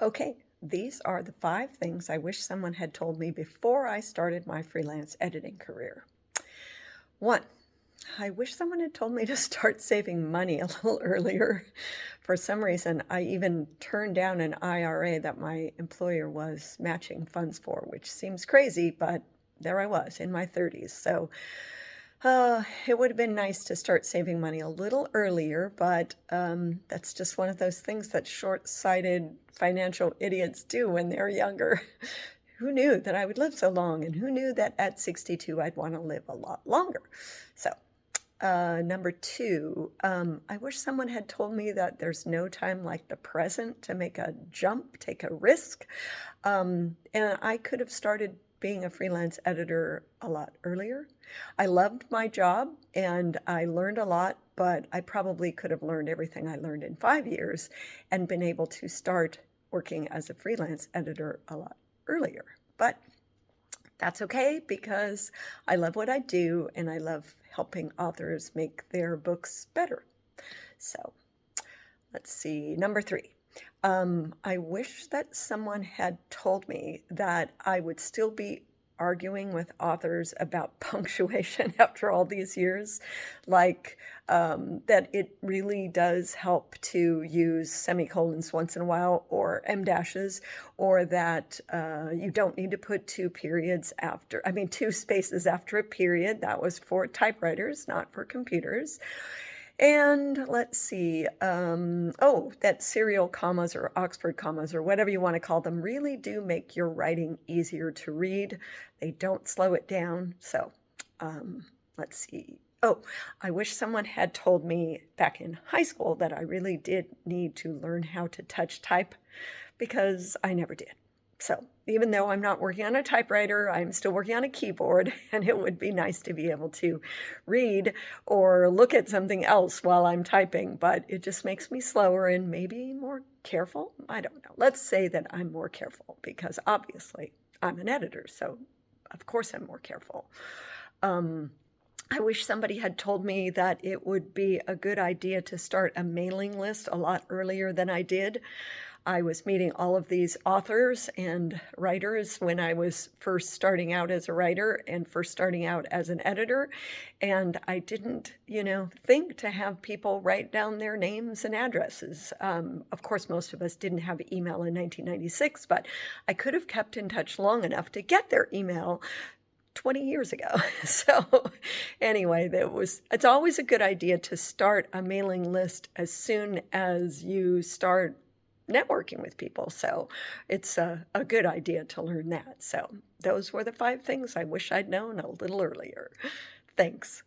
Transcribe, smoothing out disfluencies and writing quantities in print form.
Okay, these are the 5 things I wish someone had told me before I started my freelance editing career. 1, I wish someone had told me to start saving money a little earlier. For some reason, I even turned down an IRA that my employer was matching funds for, which seems crazy, but there I was in my 30s. So it would have been nice to start saving money a little earlier, but that's just one of those things that short-sighted financial idiots do when they're younger. Who knew that I would live so long, and who knew that at 62 I'd want to live a lot longer? So, number 2, I wish someone had told me that there's no time like the present to make a jump, take a risk. And I could have started being a freelance editor a lot earlier. I loved my job and I learned a lot, but I probably could have learned everything I learned in 5 years and been able to start working as a freelance editor a lot earlier. But that's okay because I love what I do and I love helping authors make their books better. So let's see, number 3. I wish that someone had told me that I would still be arguing with authors about punctuation after all these years, like that it really does help to use semicolons once in a while or em dashes, or that you don't need to put 2 periods after, I mean, 2 spaces after a period. That was for typewriters, not for computers. And let's see, that serial commas or Oxford commas or whatever you want to call them really do make your writing easier to read. They don't slow it down. So let's see. Oh, I wish someone had told me back in high school that I really did need to learn how to touch type because I never did. So even though I'm not working on a typewriter, I'm still working on a keyboard, and it would be nice to be able to read or look at something else while I'm typing, but it just makes me slower and maybe more careful. I don't know. Let's say that I'm more careful because obviously I'm an editor, so of course I'm more careful. I wish somebody had told me that it would be a good idea to start a mailing list a lot earlier than I did. I was meeting all of these authors and writers when I was first starting out as a writer and first starting out as an editor. And I didn't, think to have people write down their names and addresses. Of course, most of us didn't have email in 1996, but I could have kept in touch long enough to get their email 20 years ago. So anyway, it's always a good idea to start a mailing list as soon as you start networking with people. So it's a good idea to learn that. So those were the 5 things I wish I'd known a little earlier. Thanks.